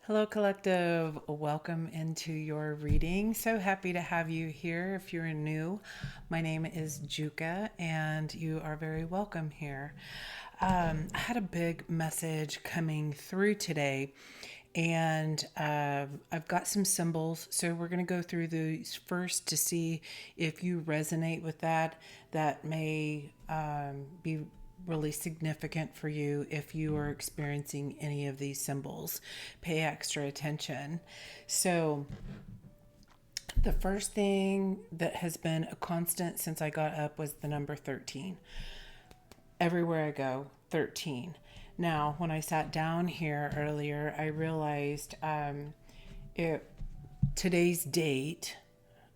Hello, Collective. Welcome into your reading. So happy to have you here. If you're new, my name is Juka, and you are very welcome here. I had a big message coming through today, and I've got some symbols. So we're going to go through these first to see if you resonate with that. That may be really significant for you if you are experiencing any of these symbols. Pay extra attention. So, the first thing that has been a constant since I got up was the number 13. Everywhere I go, 13. Now, when I sat down here earlier, I realized it today's date,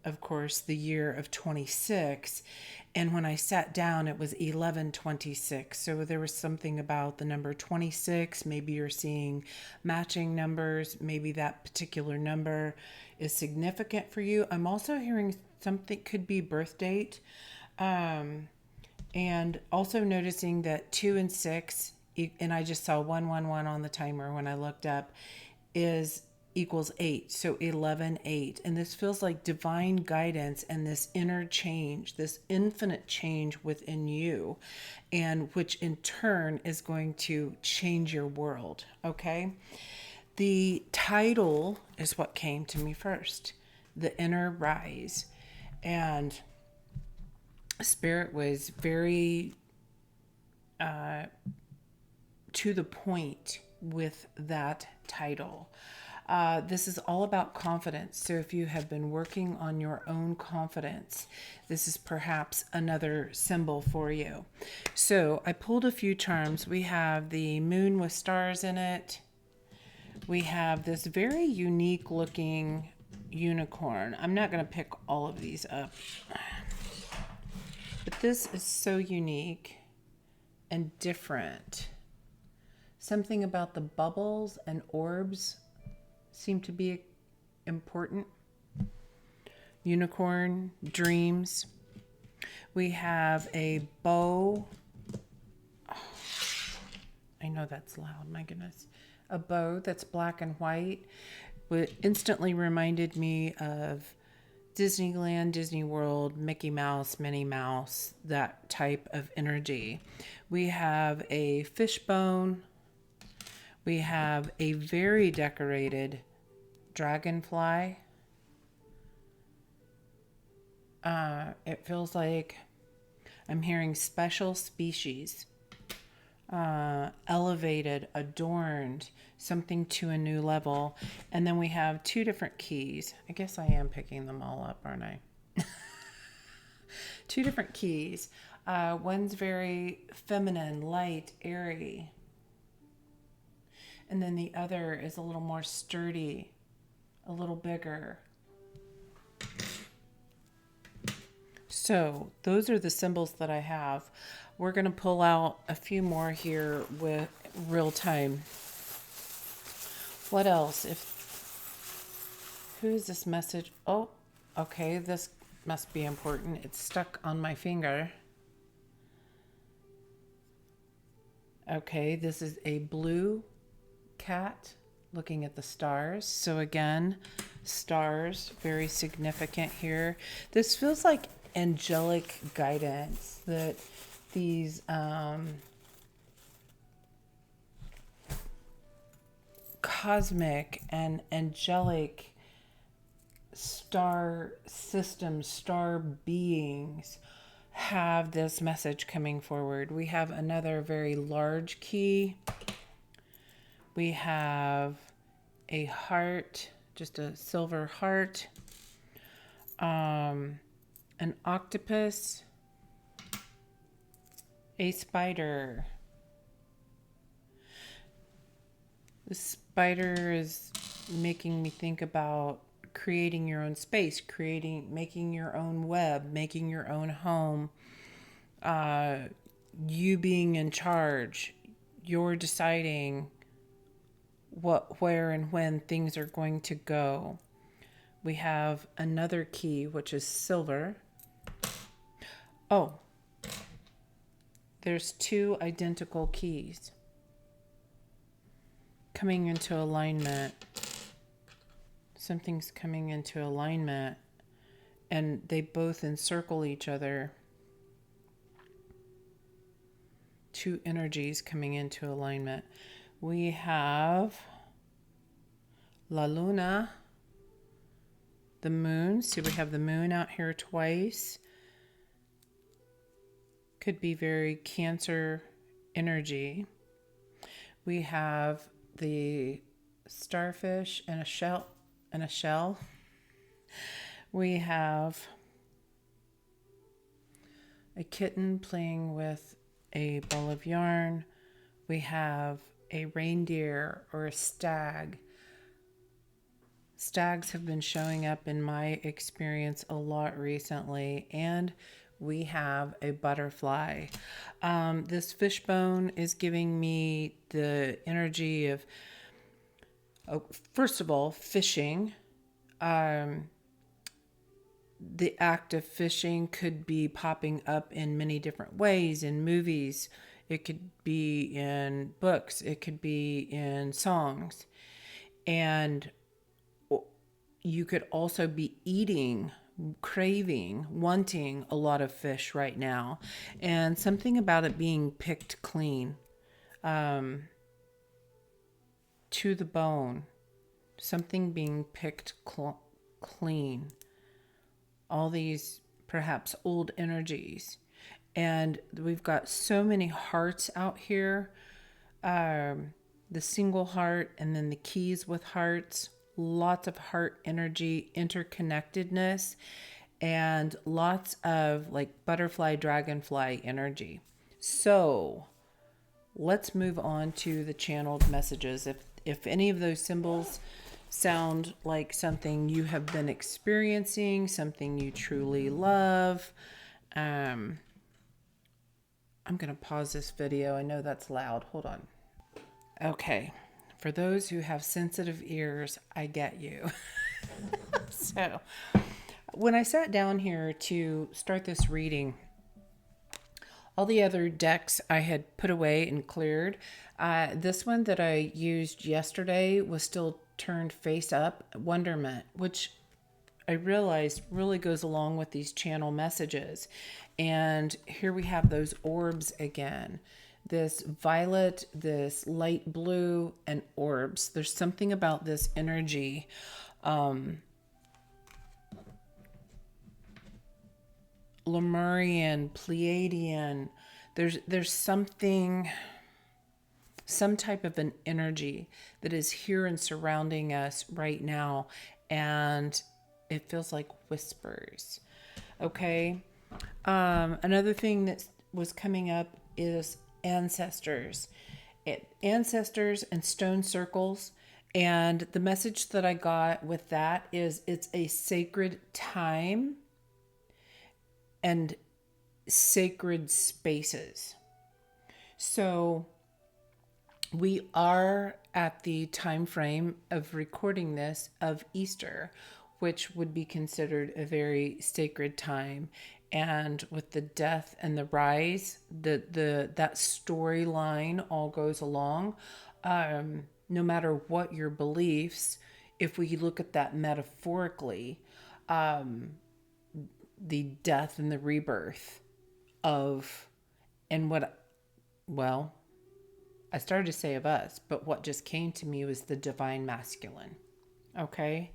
of course, the year of 26. And when I sat down, it was 11/26. So there was something about the number 26. Maybe you're seeing matching numbers. Maybe that particular number is significant for you. I'm also hearing something could be birth date. And also noticing that 2 and 6, and I just saw 111 on the timer when I looked up, is equals 8. So 11, 8. And this feels like divine guidance and this inner change, this infinite change within you, and which in turn is going to change your world. Okay. The title is what came to me first, The Inner Rise. And Spirit was very to the point with that title. This is all about confidence. So if you have been working on your own confidence, this is perhaps another symbol for you. So I pulled a few charms. We have the moon with stars in it. We have this very unique looking unicorn. I'm not going to pick all of these up, but this is so unique and different. Something about the bubbles and orbs seem to be important. Unicorn, dreams. We have a bow. Oh, I know that's loud, my goodness. A bow that's black and white. It instantly reminded me of Disneyland, Disney World, Mickey Mouse, Minnie Mouse, that type of energy. We have a fishbone. We have a very decorated dragonfly. It feels like I'm hearing special species, elevated, adorned, something to a new level. And then we have two different keys. I guess I am picking them all up, aren't I? Two different keys. One's very feminine, light, airy. And then the other is a little more sturdy, a little bigger. So those are the symbols that I have. We're going to pull out a few more here with real time. What else? Who is this message? Oh, okay. This must be important. It's stuck on my finger. Okay, this is a blue cat looking at the stars. So again, stars, very significant here. This feels like angelic guidance, that these cosmic and angelic star systems, star beings have this message coming forward. We have another very large key. We have a heart, just a silver heart, an octopus, a spider. The spider is making me think about creating your own space, making your own web, making your own home, you being in charge, you're deciding what, where, and when things are going to go. We have another key, which is silver. Oh, there's two identical keys coming into alignment. something's coming into alignment, and they both encircle each other. Two energies coming into alignment. We have La Luna, the moon. See, we have the moon out here twice. Could be very Cancer energy. We have the starfish and a shell. We have a kitten playing with a ball of yarn. We have a reindeer or a stag. Stags have been showing up in my experience a lot recently, and we have a butterfly. This fishbone is giving me the energy of, first of all, fishing. The act of fishing could be popping up in many different ways in movies. It could be in books. It could be in songs. And you could also be eating, craving, wanting a lot of fish right now. And something about it being picked clean, to the bone. Something being picked clean. All these perhaps old energies. And we've got so many hearts out here. The single heart and then the keys with hearts. Lots of heart energy, interconnectedness, and lots of like butterfly, dragonfly energy. So let's move on to the channeled messages. If any of those symbols sound like something you have been experiencing, something you truly love, I'm going to pause this video. I know that's loud. Hold on. Okay. For those who have sensitive ears, I get you. So, when I sat down here to start this reading, all the other decks I had put away and cleared. This one that I used yesterday was still turned face up, Wonderment, which I realized really goes along with these channel messages. And here we have those orbs again. This violet, this light blue, and orbs. There's something about this energy. Lemurian, Pleiadian. There's something, some type of an energy that is here and surrounding us right now. And it feels like whispers. Okay. Another thing that was coming up is ancestors and stone circles. And the message that I got with that is it's a sacred time and sacred spaces. So we are at the time frame of recording this of Easter, which would be considered a very sacred time. And with the death and the rise, that storyline all goes along. No matter what your beliefs, if we look at that metaphorically, the death and the rebirth of, and what, well, I started to say of us, but what just came to me was the divine masculine. Okay.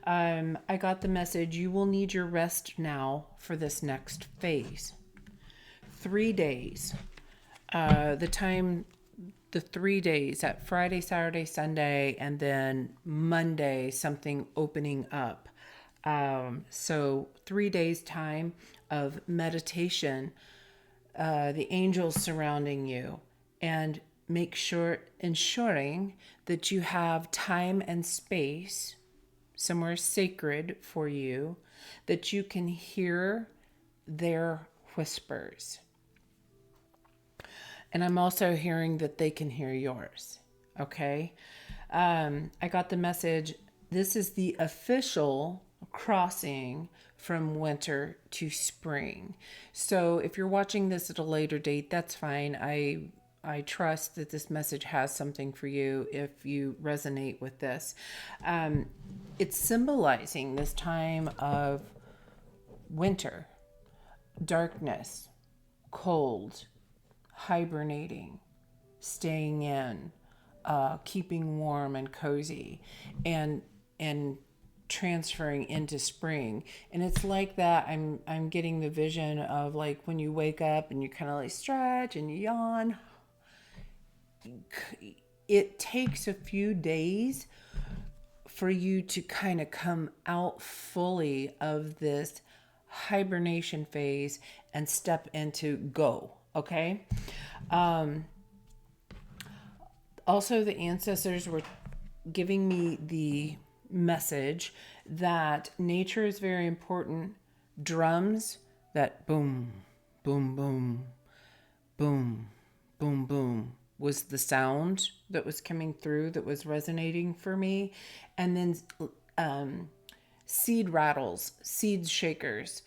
I got the message, you will need your rest now for this next phase. 3 days. The 3 days at Friday, Saturday, Sunday, and then Monday, something opening up. So 3 days time of meditation, the angels surrounding you, and ensuring that you have time and space somewhere sacred for you, that you can hear their whispers. And I'm also hearing that they can hear yours. Okay. I got the message. This is the official crossing from winter to spring. So if you're watching this at a later date, that's fine. I trust that this message has something for you if you resonate with this. It's symbolizing this time of winter, darkness, cold, hibernating, staying in, keeping warm and cozy, and transferring into spring. And it's like that. I'm getting the vision of like when you wake up and you kind of like stretch and you yawn. It takes a few days for you to kind of come out fully of this hibernation phase and step into go. Okay. Also, the ancestors were giving me the message that nature is very important. Drums, that boom, boom, boom, boom, boom, boom, was the sound that was coming through, that was resonating for me. And then seed rattles, seed shakers.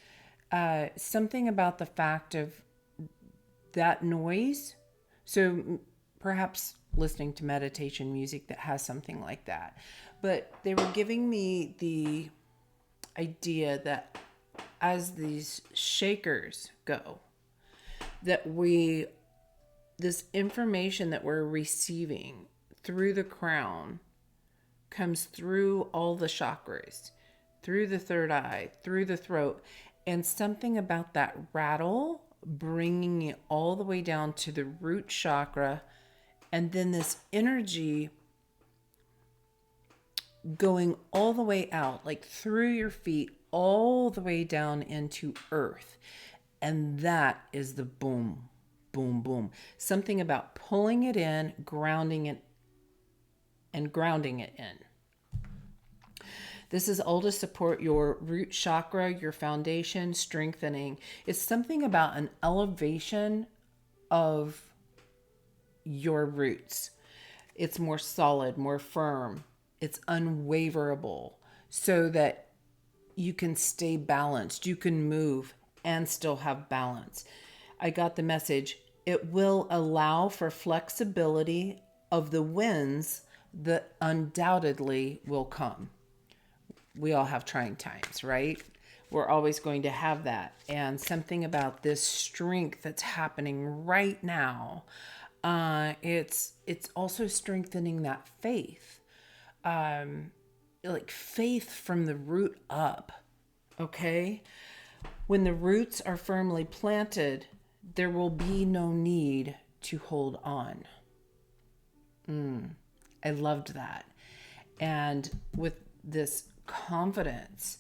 Something about the fact of that noise. So perhaps listening to meditation music that has something like that. But they were giving me the idea that as these shakers go, that this information that we're receiving through the crown comes through all the chakras, through the third eye, through the throat, and something about that rattle bringing it all the way down to the root chakra, and then this energy going all the way out, like through your feet, all the way down into earth. And that is the boom, boom, boom. Something about pulling it in, grounding it, and grounding it in. This is all to support your root chakra, your foundation, strengthening. It's something about an elevation of your roots. It's more solid, more firm. It's unwaverable so that you can stay balanced. You can move and still have balance. I got the message. It will allow for flexibility of the winds that undoubtedly will come. We all have trying times, right? We're always going to have that. And something about this strength that's happening right now, it's also strengthening that faith. Like faith from the root up, okay? When the roots are firmly planted, there will be no need to hold on. I loved that. And with this confidence,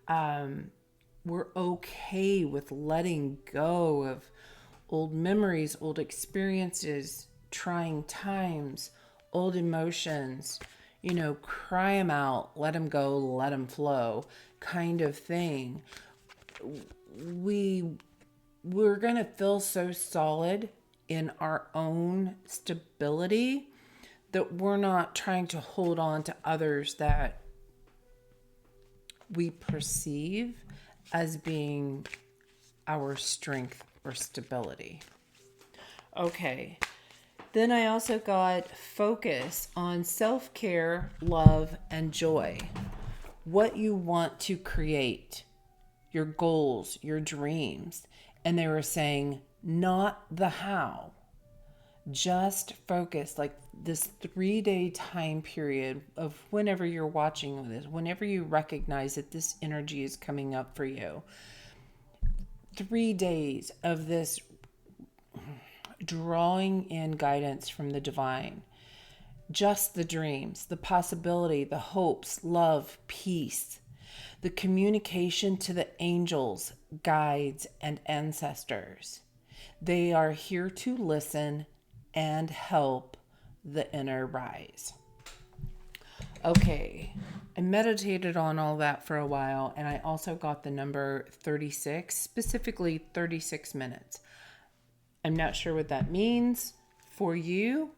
we're okay with letting go of old memories, old experiences, trying times, old emotions, cry them out, let them go, let them flow kind of thing. We're going to feel so solid in our own stability that we're not trying to hold on to others that we perceive as being our strength or stability. Okay. Then I also got focus on self-care, love, and joy. What you want to create, your goals, your dreams. And they were saying, not the how. Just focus, like this 3-day time period of whenever you're watching this, whenever you recognize that this energy is coming up for you. 3 days of this drawing in guidance from the divine. Just the dreams, the possibility, the hopes, love, peace, the communication to the angels, guides, and ancestors. They are here to listen and help the inner rise. Okay, I meditated on all that for a while, and I also got the number 36, specifically 36 minutes. I'm not sure what that means for you,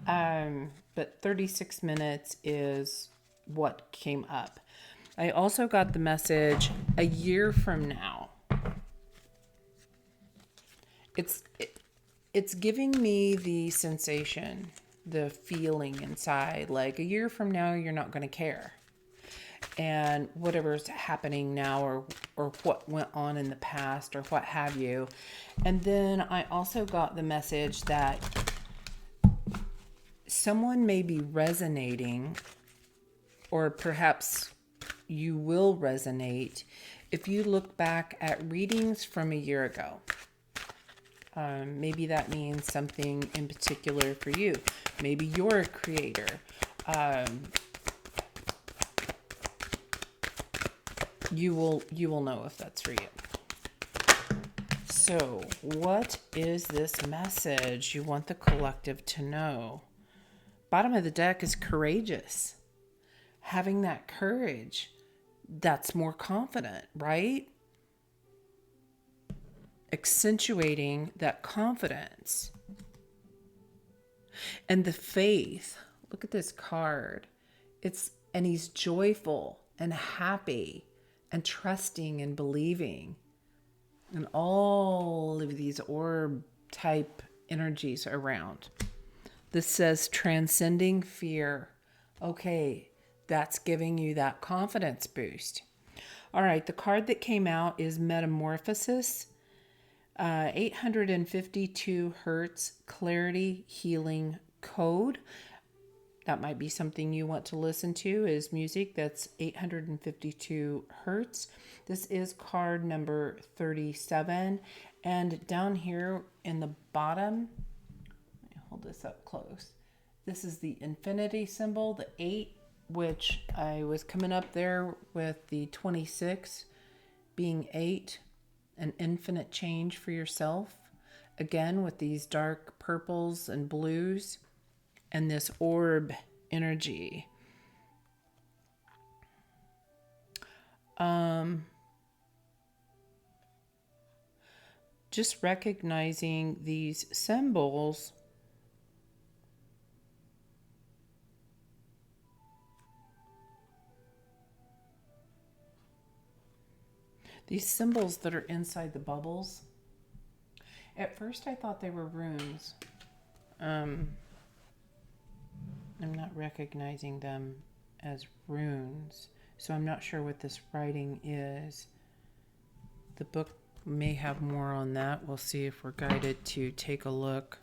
but 36 minutes is what came up. I also got the message a year from now. it's giving me the sensation, the feeling inside, like a year from now, you're not going to care. And whatever's happening now, or what went on in the past, or what have you. And then I also got the message that someone may be resonating, or perhaps you will resonate if you look back at readings from a year ago. Maybe that means something in particular for you. Maybe you're a creator. You will know if that's for you. So, what is this message you want the collective to know? Bottom of the deck is courageous. Having that courage, that's more confident, right? Accentuating that confidence. And the faith. Look at this card. And he's joyful and happy and trusting and believing. And all of these orb type energies around. This says transcending fear. Okay, that's giving you that confidence boost. All right, the card that came out is Metamorphosis. 852 hertz clarity healing code. That might be something you want to listen to, is music that's 852 hertz. This is card number 37. And down here in the bottom, let me hold this up close. This is the infinity symbol, the 8, which I was coming up there with the 26 being 8, an infinite change for yourself. Again, with these dark purples and blues. And this orb energy. Just recognizing these symbols. These symbols that are inside the bubbles. At first I thought they were runes. I'm not recognizing them as runes, so I'm not sure what this writing is. The book may have more on that. We'll see if we're guided to take a look.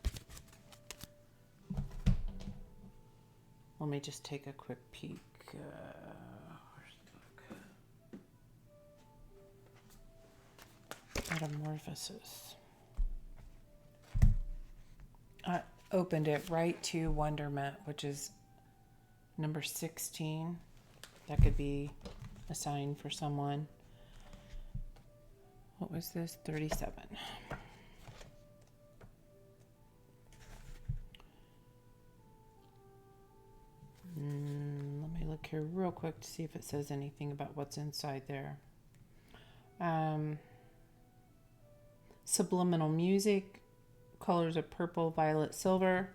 Let me just take a quick peek. Where's the book? Metamorphosis. I opened it right to Wonderment, which is number 16. That could be a sign for someone. What was this? 37. Let me look here real quick to see if it says anything about what's inside there. Subliminal music. Colors of purple, violet, silver,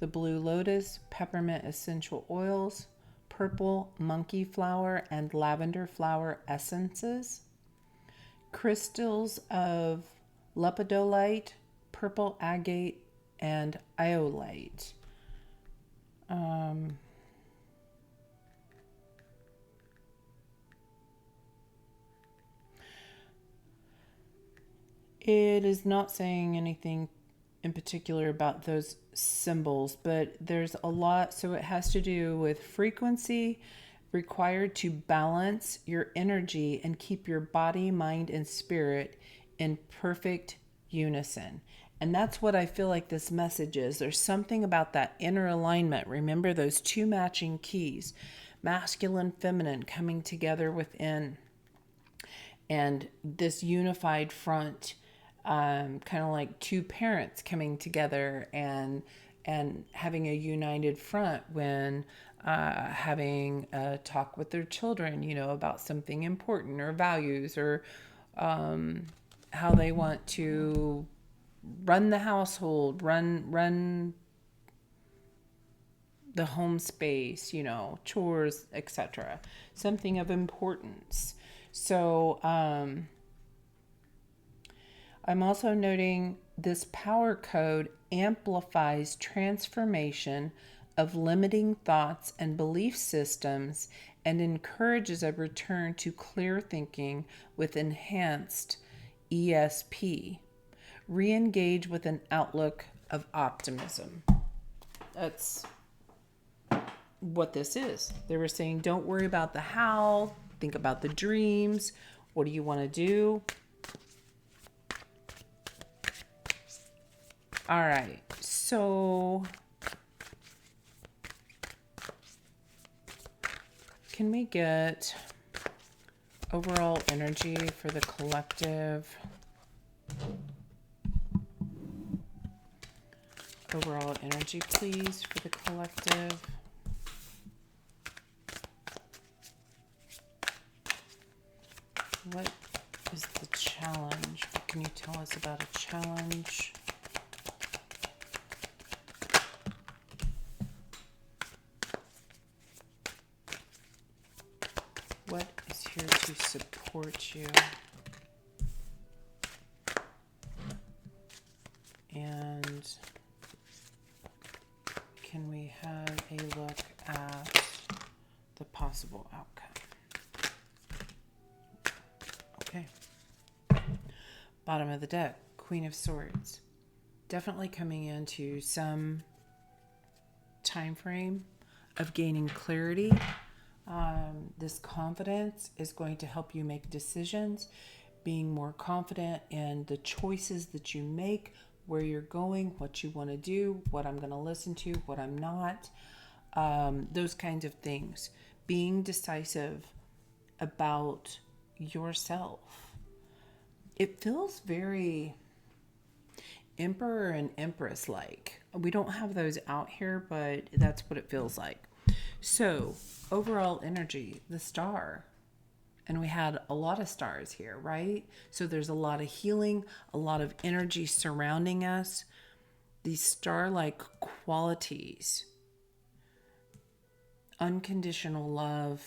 the blue lotus, peppermint essential oils, purple monkey flower and lavender flower essences, crystals of lepidolite, purple agate, and iolite. It is not saying anything in particular about those symbols, but there's a lot. So it has to do with frequency required to balance your energy and keep your body, mind, and spirit in perfect unison. And that's what I feel like this message is. There's something about that inner alignment. Remember those two matching keys, masculine, feminine, coming together within, and this unified front. Kind of like two parents coming together and having a united front when having a talk with their children, about something important or values or how they want to run the household, run the home space, chores, etc. Something of importance. So I'm also noting This power code amplifies transformation of limiting thoughts and belief systems and encourages a return to clear thinking with enhanced ESP. Re-engage with an outlook of optimism. That's what this is. They were saying, don't worry about the how, think about the dreams. What do you want to do? All right, so can we get overall energy for the collective? Overall energy, please, for the collective. What is the challenge? What can you tell us about a challenge? What is here to support you? And can we have a look at the possible outcome? Okay. Bottom of the deck, Queen of Swords. Definitely coming into some time frame of gaining clarity. This confidence is going to help you make decisions, being more confident in the choices that you make, where you're going, what you want to do, what I'm going to listen to, what I'm not, those kinds of things. Being decisive about yourself. It feels very Emperor and Empress like. We don't have those out here, but that's what it feels like. So, overall energy, the Star. And we had a lot of stars here, right? So there's a lot of healing, a lot of energy surrounding us. These star-like qualities. Unconditional love.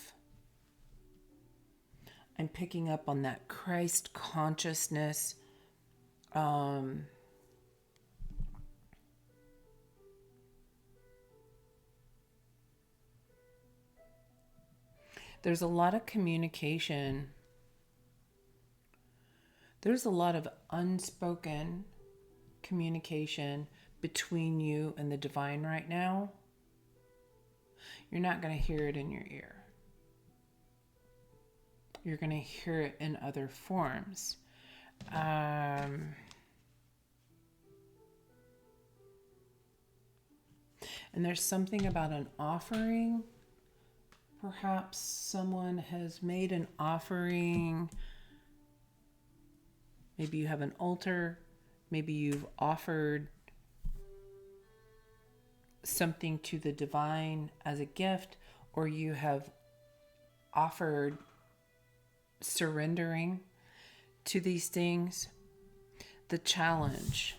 I'm picking up on that Christ consciousness. There's a lot of communication. There's a lot of unspoken communication between you and the divine right now. You're not going to hear it in your ear. You're going to hear it in other forms. And there's something about an offering. Perhaps someone has made an offering. Maybe you have an altar. Maybe you've offered something to the divine as a gift, or you have offered surrendering to these things. The challenge.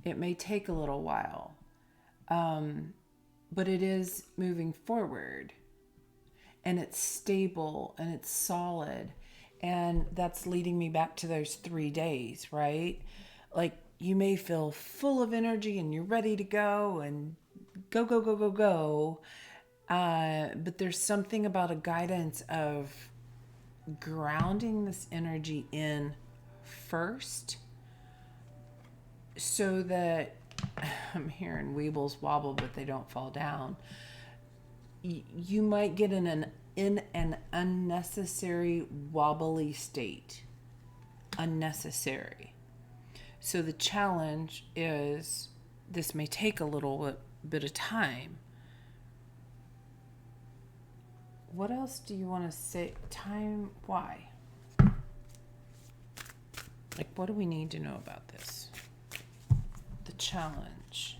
It may take a little while, but it is moving forward. And it's stable and it's solid. And that's leading me back to those 3 days, right? Like you may feel full of energy and you're ready to go and go. But there's something about a guidance of grounding this energy in first so that I'm hearing weebles wobble, but they don't fall down. You might get in an unnecessary wobbly state. Unnecessary. So the challenge is this may take a little bit of time. What else do you want to say? Time, why? Like, what do we need to know about this? The challenge.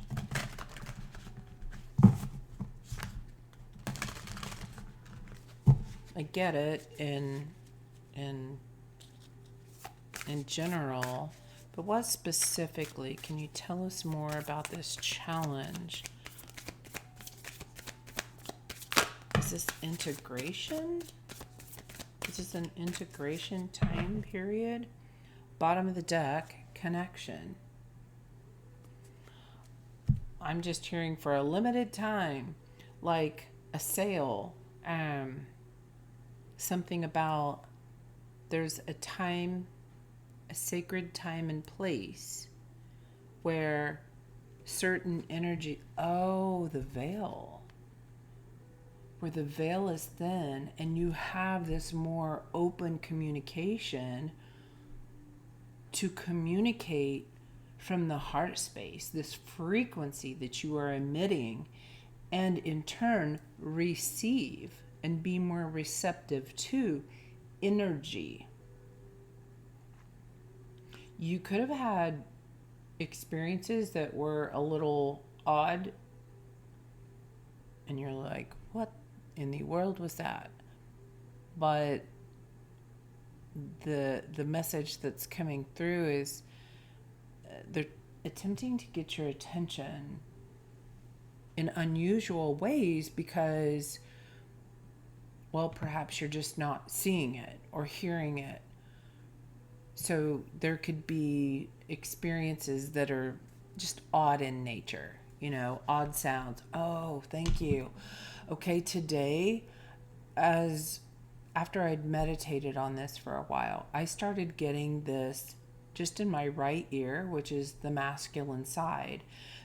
I get it in general, but what specifically? Can you tell us more about this challenge? Is this integration? Is this an integration time period? Bottom of the deck, connection. I'm just hearing for a limited time, like a sale, something about there's a time, a sacred time and place where certain energy, oh, the veil, where the veil is thin and you have this more open communication to communicate from the heart space, this frequency that you are emitting, and in turn receive and be more receptive to energy. You could have had experiences that were a little odd, and you're like, what in the world was that? But the message that's coming through is they're attempting to get your attention in unusual ways because, well, perhaps you're just not seeing it or hearing it. So there could be experiences that are just odd in nature, odd sounds. Oh, thank you. Okay, today, after I'd meditated on this for a while, I started getting this just in my right ear, which is the masculine side.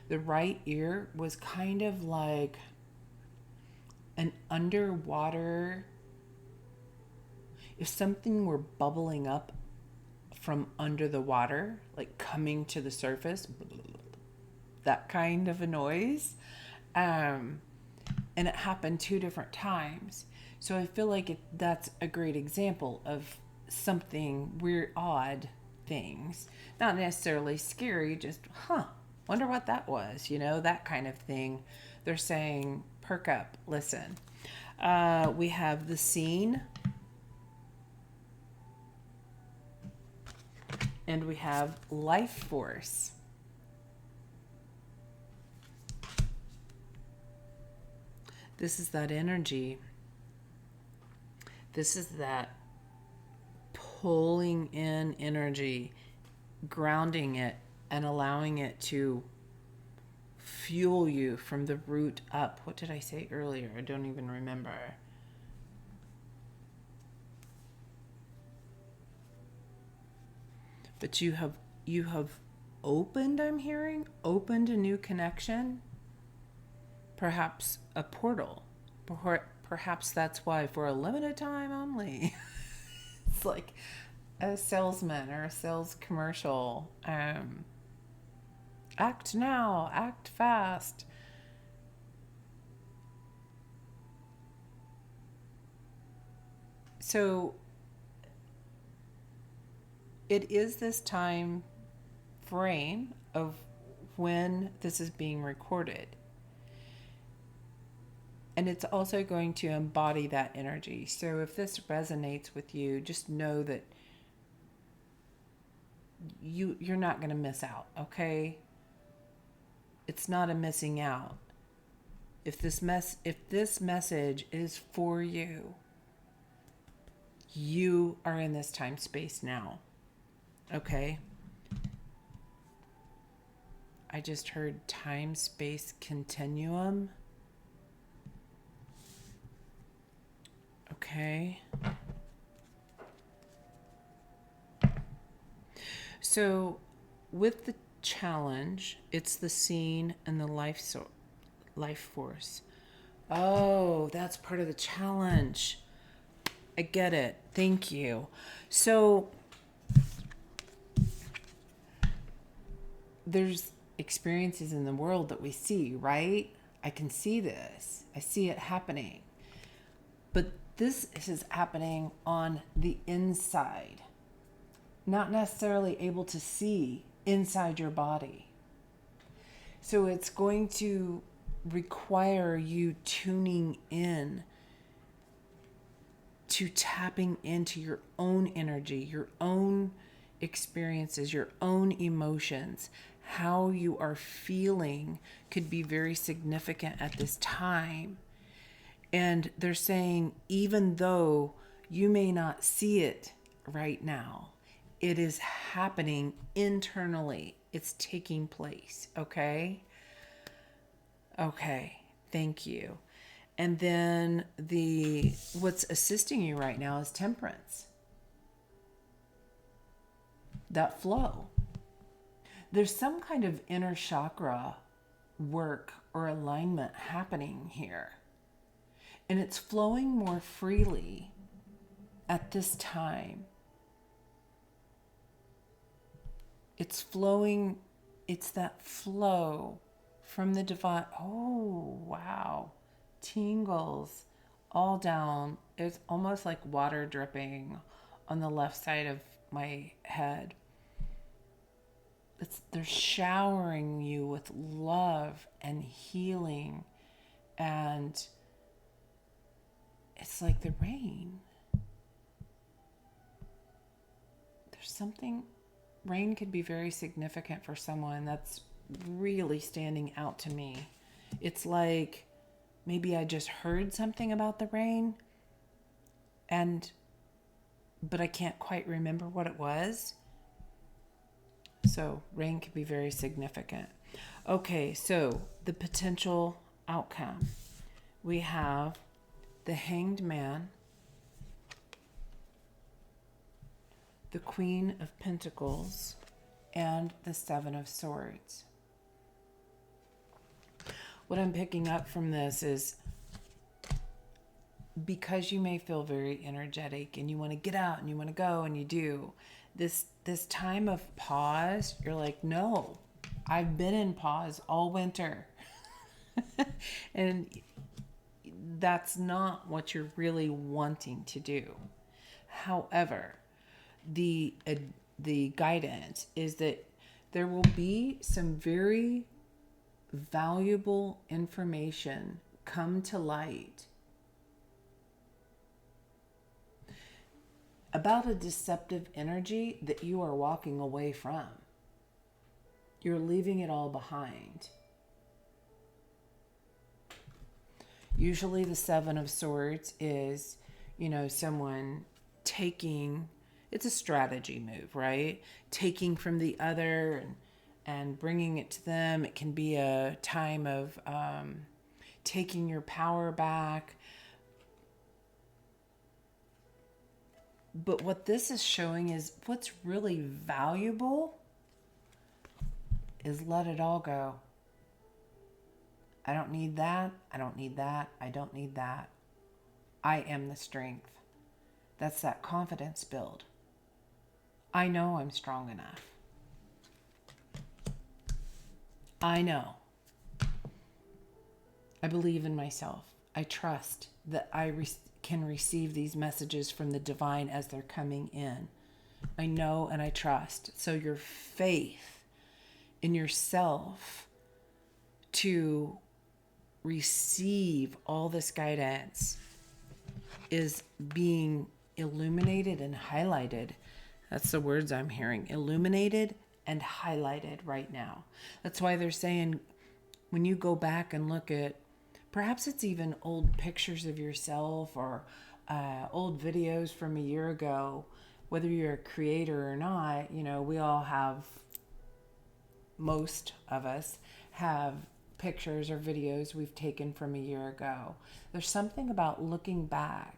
The right ear was kind of like an underwater, if something were bubbling up from under the water, like coming to the surface, that kind of a noise. And it happened 2 different times. So I feel like that's a great example of something weird, odd things. Not necessarily scary, just, wonder what that was, that kind of thing. They're saying, perk up, listen. We have the scene. And we have life force. This is that energy. This is that pulling in energy, grounding it, and allowing it to fuel you from the root up. What did I say earlier? I don't even remember. But you have opened, I'm hearing, opened a new connection. Perhaps a portal. Perhaps that's why for a limited time only. It's like a salesman or a sales commercial. Act now, act fast. So it is this time frame of when this is being recorded. And it's also going to embody that energy. So if this resonates with you, just know that you're not going to miss out, okay? It's not a missing out. If this message is for you, you are in this time space now. Okay? I just heard time space continuum. Okay. So with the challenge, it's the scene and the life force. Oh, that's part of the challenge. I get it. Thank you. So there's experiences in the world that we see, right? I can see this. I see it happening. But this is happening on the inside. Not necessarily able to see inside your body. So it's going to require you tuning in to tapping into your own energy, your own experiences, your own emotions. How you are feeling could be very significant at this time. And they're saying, even though you may not see it right now, it is happening internally. It's taking place, okay? Okay, thank you. And then what's assisting you right now is temperance. That flow. There's some kind of inner chakra work or alignment happening here. And it's flowing more freely at this time. It's flowing, it's that flow from the divine. Oh, wow. Tingles all down. It's almost like water dripping on the left side of my head. They're showering you with love and healing, and it's like the rain. There's something, rain could be very significant for someone. That's really standing out to me. It's like maybe I just heard something about the rain, but I can't quite remember what it was. So rain could be very significant. Okay, so the potential outcome. We have the Hanged Man, the Queen of Pentacles, and the Seven of Swords. What I'm picking up from this is, because you may feel very energetic and you want to get out and you want to go and you do, this time of pause, you're like, no, I've been in pause all winter. And that's not what you're really wanting to do. However, the guidance is that there will be some very valuable information come to light about a deceptive energy that you are walking away from. You're leaving it all behind. Usually the Seven of Swords is, someone taking, it's a strategy move, right? Taking from the other and bringing it to them. It can be a time of taking your power back. But what this is showing is what's really valuable is let it all go. I don't need that. I don't need that. I don't need that. I am the strength. That's that confidence build. I know I'm strong enough. I know. I believe in myself. I trust that I can receive these messages from the divine as they're coming in. I know and I trust. So your faith in yourself to receive all this guidance is being illuminated and highlighted. That's the words I'm hearing. Illuminated and highlighted right now. That's why they're saying when you go back and look at, perhaps it's even old pictures of yourself or old videos from a year ago, whether you're a creator or not, we all have, most of us have pictures or videos we've taken from a year ago. There's something about looking back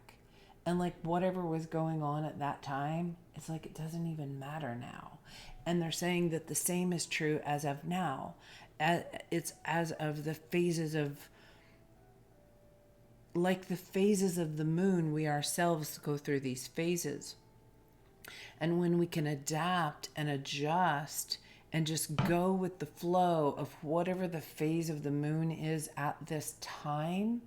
and like whatever was going on at that time, it's like it doesn't even matter now. And they're saying that the same is true as of now. It's as of the phases of, like the phases of the moon, we ourselves go through these phases. And when we can adapt and adjust and just go with the flow of whatever the phase of the moon is at this time,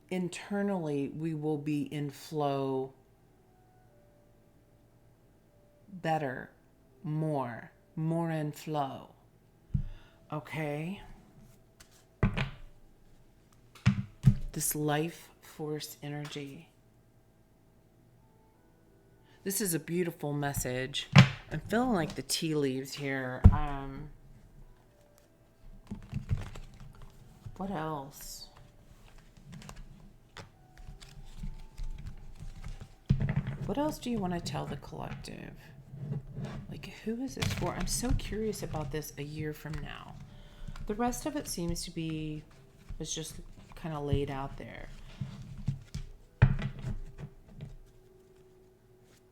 internally we will be in flow better, more in flow. Okay? This life force energy. This is a beautiful message. I'm feeling like the tea leaves here. What else? What else do you want to tell the collective? Like, who is this for? I'm so curious about this a year from now. The rest of it seems to be, was just kind of laid out there.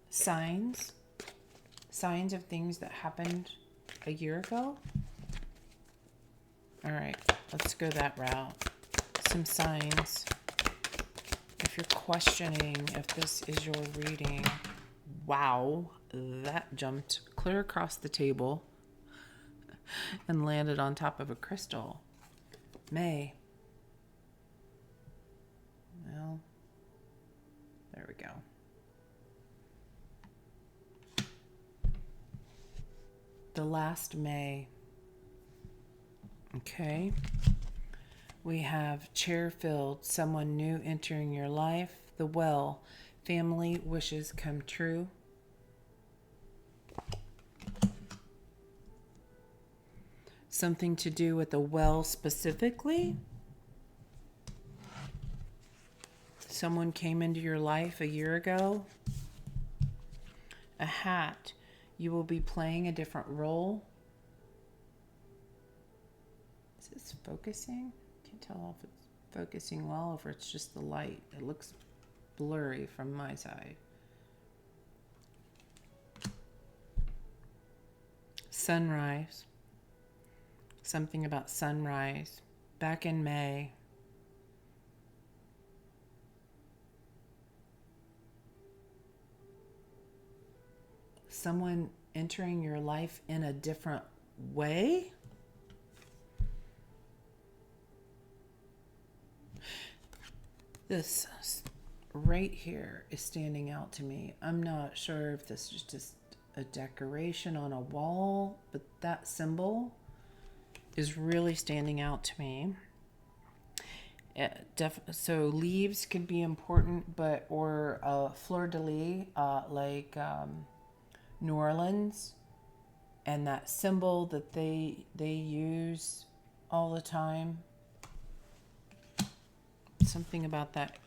Signs of things that happened a year ago. All right, let's go that route. Some signs. If you're questioning if this is your reading, wow, that jumped clear across the table and landed on top of a crystal. May. Well, there we go. The last May. Okay. We have chair filled, someone new entering your life. The well, family wishes come true. Something to do with the well specifically. Someone came into your life a year ago. A hat. You will be playing a different role. Is this focusing? Can't tell if it's focusing well or if it's just the light. It looks blurry from my side. Sunrise. Something about sunrise. Back in May. Someone entering your life in a different way. This right here is standing out to me. I'm not sure if this is just a decoration on a wall, but that symbol is really standing out to me. So leaves could be important, but or fleur-de-lis, like New Orleans, and that symbol that they use all the time. Something about that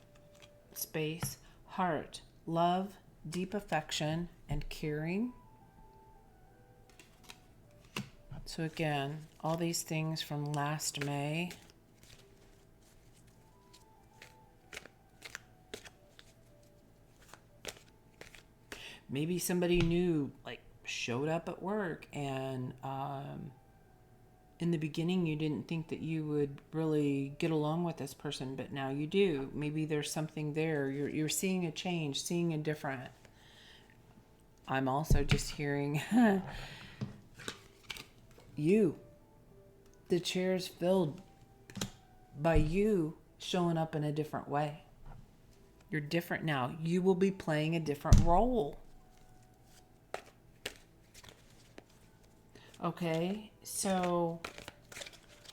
space. Heart, love, deep affection, and caring. So again, all these things from last May. Maybe somebody new, like, showed up at work and in the beginning you didn't think that you would really get along with this person, but now you do. Maybe there's something there. You're seeing a change, seeing a different. I'm also just hearing you. The chair's filled by you showing up in a different way. You're different now. You will be playing a different role. Okay, so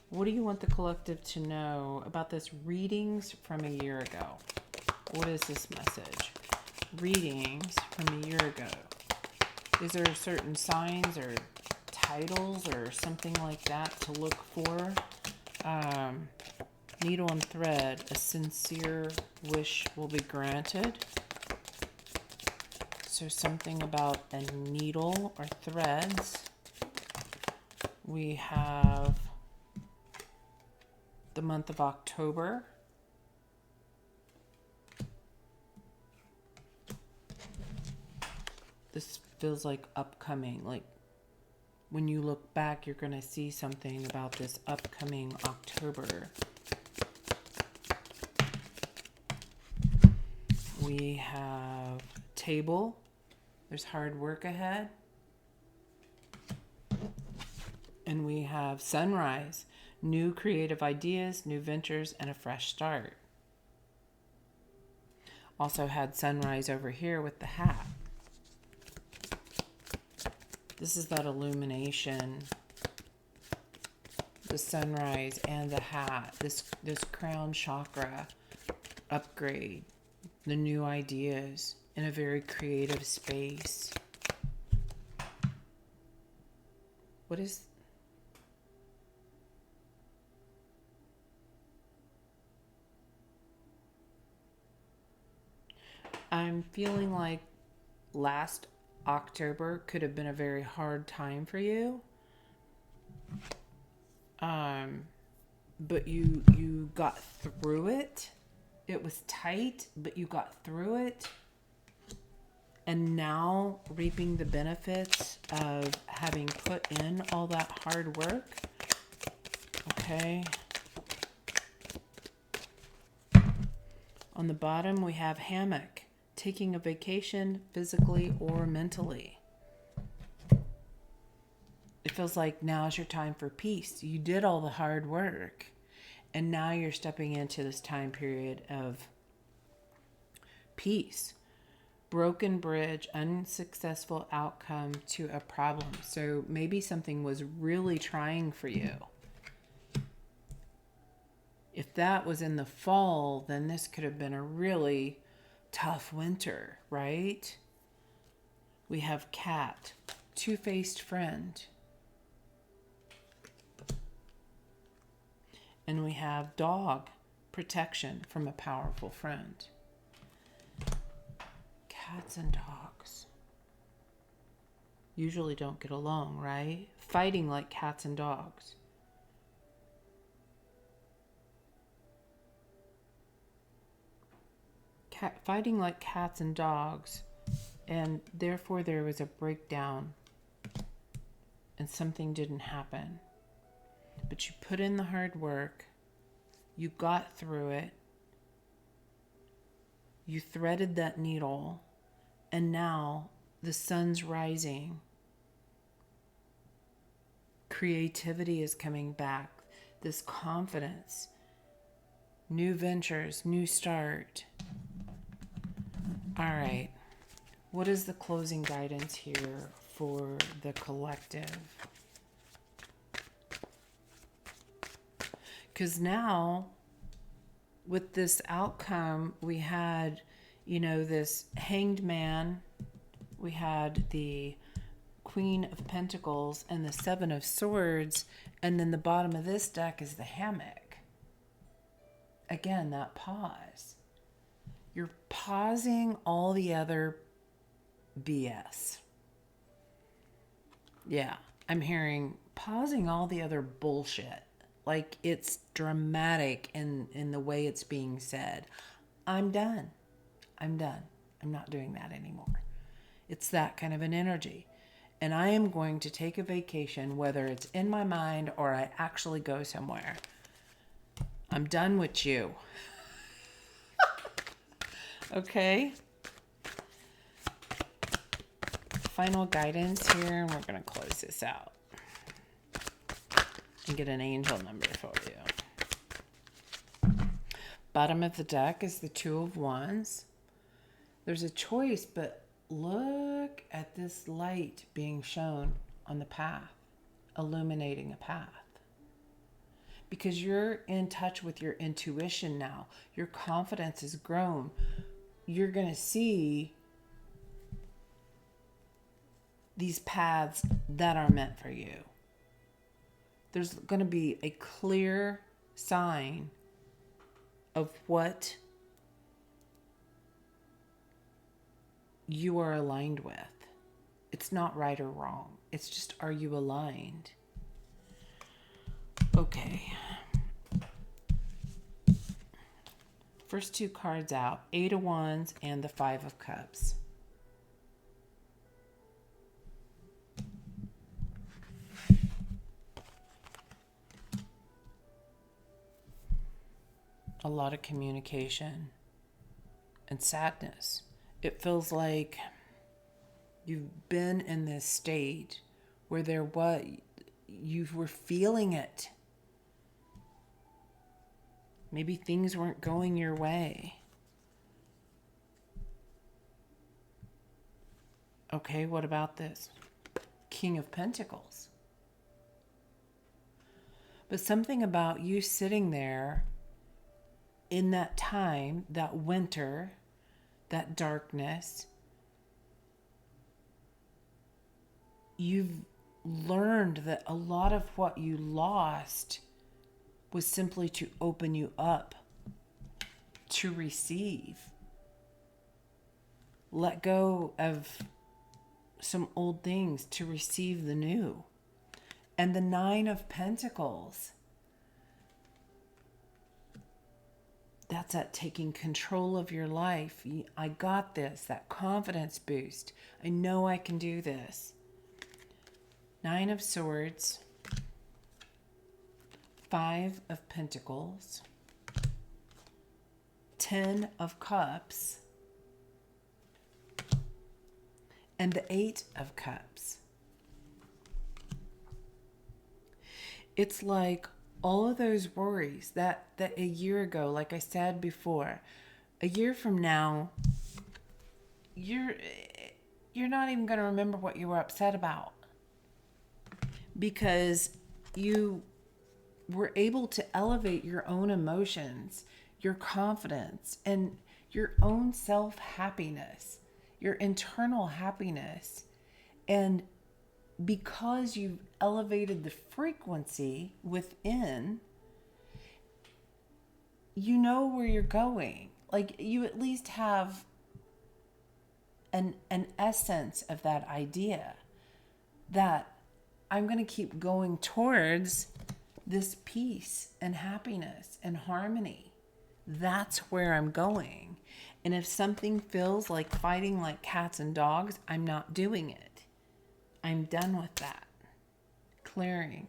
what do you want the collective to know about this readings from a year ago? What is this message? Readings from a year ago. Is there certain signs or titles or something like that to look for? Needle and thread. A sincere wish will be granted. So something about a needle or threads. We have the month of October. This feels like upcoming. Like when you look back, you're going to see something about this upcoming October. We have table. There's hard work ahead. And we have sunrise, new creative ideas, new ventures, and a fresh start. Also had sunrise over here with the hat. This is that illumination, the sunrise and the hat, this crown chakra upgrade, the new ideas in a very creative space. What is... I'm feeling like last October could have been a very hard time for you. Um, but you got through it. It was tight, but you got through it. And now reaping the benefits of having put in all that hard work. Okay. On the bottom, we have hammock, taking a vacation physically or mentally. It feels like now's your time for peace. You did all the hard work, and now you're stepping into this time period of peace. Broken bridge, unsuccessful outcome to a problem. So maybe something was really trying for you. If that was in the fall, then this could have been a really tough winter, right? We have cat, two-faced friend. And we have dog, protection from a powerful friend. Cats and dogs usually don't get along, right? Fighting like cats and dogs. Fighting like cats and dogs, and therefore there was a breakdown and something didn't happen. But you put in the hard work, you got through it, you threaded that needle, and now the sun's rising. Creativity is coming back, this confidence, new ventures, new start. All right, what is the closing guidance here for the collective? Because now, with this outcome, we had, this hanged man, we had the Queen of Pentacles and the Seven of Swords, and then the bottom of this deck is the hammock. Again, that pause. You're pausing all the other BS. Yeah, I'm hearing pausing all the other bullshit. Like it's dramatic in the way it's being said. I'm done. I'm not doing that anymore. It's that kind of an energy. And I am going to take a vacation, whether it's in my mind or I actually go somewhere. I'm done with you. Okay. Final guidance here, and we're going to close this out and get an angel number for you. Bottom of the deck is the Two of Wands. There's a choice, but look at this light being shown on the path, illuminating a path. Because you're in touch with your intuition now. Your confidence has grown. You're going to see these paths that are meant for you. There's going to be a clear sign of what you are aligned with. It's not right or wrong. It's just, are you aligned? Okay. First two cards out, Eight of Wands and the Five of Cups. A lot of communication and sadness. It feels like you've been in this state where you were feeling it. Maybe things weren't going your way. Okay, what about this? King of Pentacles. But something about you sitting there in that time, that winter, that darkness, you've learned that a lot of what you lost was simply to open you up to receive. Let go of some old things to receive the new. And the Nine of Pentacles. That's that taking control of your life. I got this, that confidence boost. I know I can do this. Nine of Swords. Five of Pentacles. 10 of Cups. And the Eight of Cups. It's like all of those worries that a year ago, like I said before, a year from now, you're not even going to remember what you were upset about, because you were able to elevate your own emotions, your confidence, and your own self-happiness, your internal happiness. And because you've elevated the frequency within, you know where you're going. Like, you at least have an essence of that idea that I'm going to keep going towards this peace and happiness and harmony. That's where I'm going. And if something feels like fighting like cats and dogs, I'm not doing it. I'm done with that. Clearing.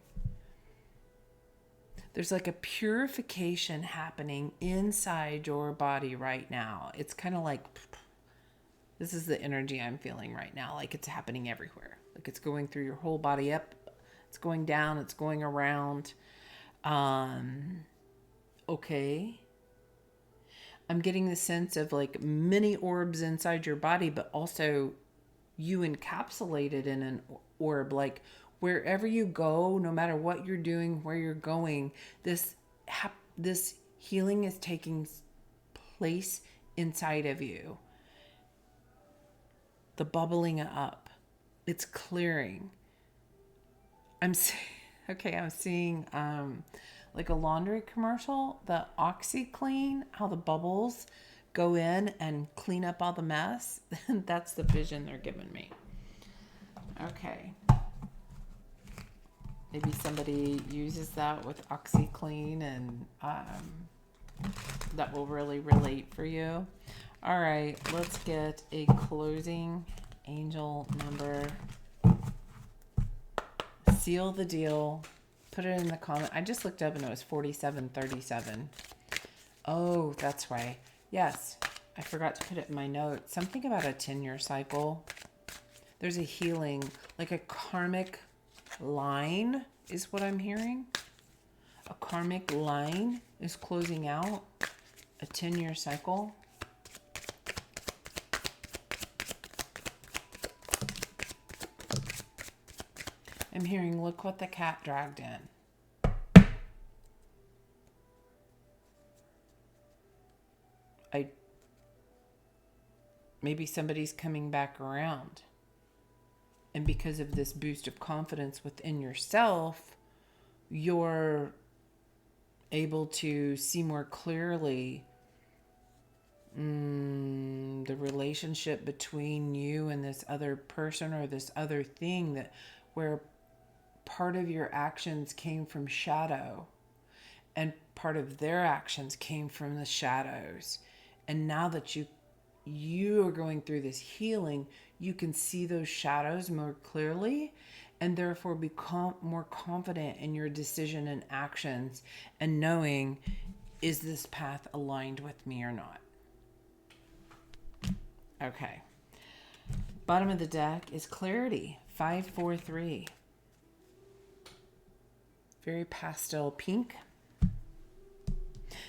There's like a purification happening inside your body right now. It's kind of like, this is the energy I'm feeling right now. Like it's happening everywhere. Like it's going through your whole body, up. It's going down. It's going around. Okay. I'm getting the sense of like many orbs inside your body, but also you encapsulated in an orb. Like wherever you go, no matter what you're doing, where you're going, this healing is taking place inside of you. The bubbling up, it's clearing. I'm seeing like a laundry commercial, the OxyClean, how the bubbles go in and clean up all the mess. That's the vision they're giving me. Okay. Maybe somebody uses that with OxyClean and that will really relate for you. All right, let's get a closing angel number. Seal the deal. Put it in the comment. I just looked up and it was 4737. Oh, that's right. Yes, I forgot to put it in my notes. Something about a 10-year cycle. There's a healing, like a karmic line is what I'm hearing. A karmic line is closing out a 10-year cycle. I'm hearing, look what the cat dragged in. Maybe somebody's coming back around. And because of this boost of confidence within yourself, you're able to see more clearly the relationship between you and this other person or this other thing, that where part of your actions came from shadow and part of their actions came from the shadows. And now that you are going through this healing, you can see those shadows more clearly and therefore become more confident in your decision and actions and knowing, is this path aligned with me or not? Okay. Bottom of the deck is clarity, 543. Very pastel pink.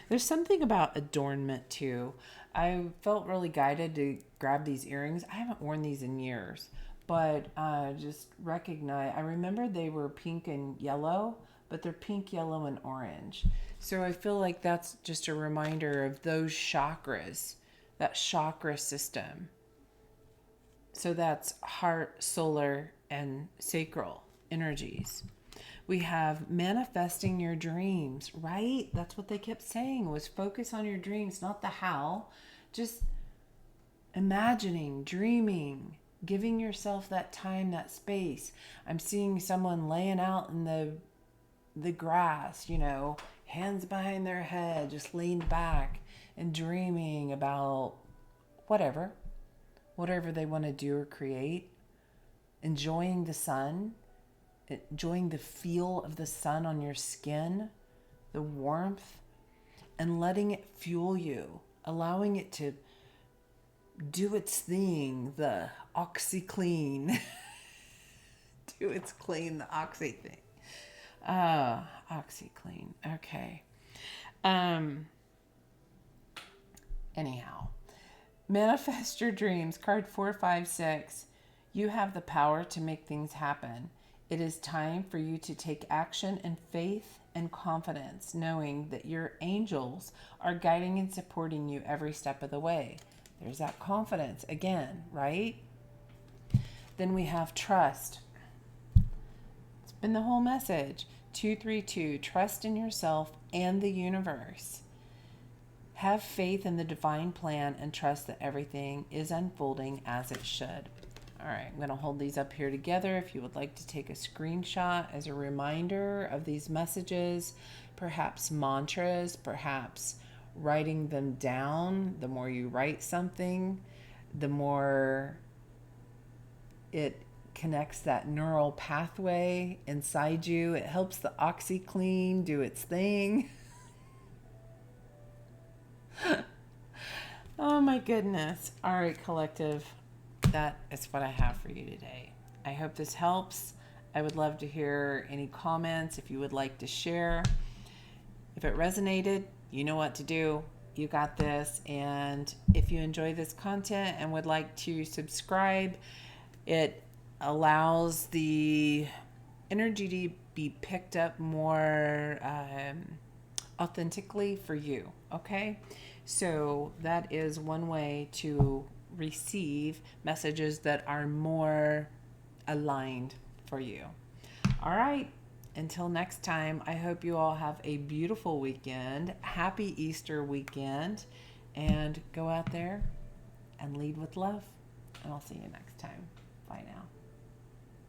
There's something about adornment too. I felt really guided to grab these earrings. I haven't worn these in years, but just recognize, I remember they were pink and yellow, but they're pink, yellow, and orange. So I feel like that's just a reminder of those chakras, that chakra system. So that's heart, solar, and sacral energies. We have manifesting your dreams, right? That's what they kept saying, was focus on your dreams, not the how. Just imagining, dreaming, Giving yourself that time, that space. I'm seeing someone laying out in the grass, hands behind their head, just leaned back and dreaming about whatever they want to do or create, enjoying the sun, enjoying the feel of the sun on your skin, the warmth, and letting it fuel you, allowing it to do its thing, the OxyClean. Do its clean, the oxy thing. OxyClean. Okay. Anyhow, manifest your dreams. Card 456. You have the power to make things happen. It is time for you to take action in faith and confidence, knowing that your angels are guiding and supporting you every step of the way. There's that confidence again, right? Then we have trust. It's been the whole message. 232, trust in yourself and the universe. Have faith in the divine plan and trust that everything is unfolding as it should. All right, I'm going to hold these up here together. If you would like to take a screenshot as a reminder of these messages, perhaps mantras, perhaps writing them down. The more you write something, the more it connects that neural pathway inside you. It helps the OxyClean do its thing. Oh my goodness. All right, collective. That is what I have for you today. I hope this helps. I would love to hear any comments if you would like to share. If it resonated, you know what to do. You got this. And if you enjoy this content and would like to subscribe, it allows the energy to be picked up more authentically for you. Okay? So that is one way to receive messages that are more aligned for you. All right. Until next time, I hope you all have a beautiful weekend. Happy Easter weekend. And go out there and lead with love. And I'll see you next time. Bye now.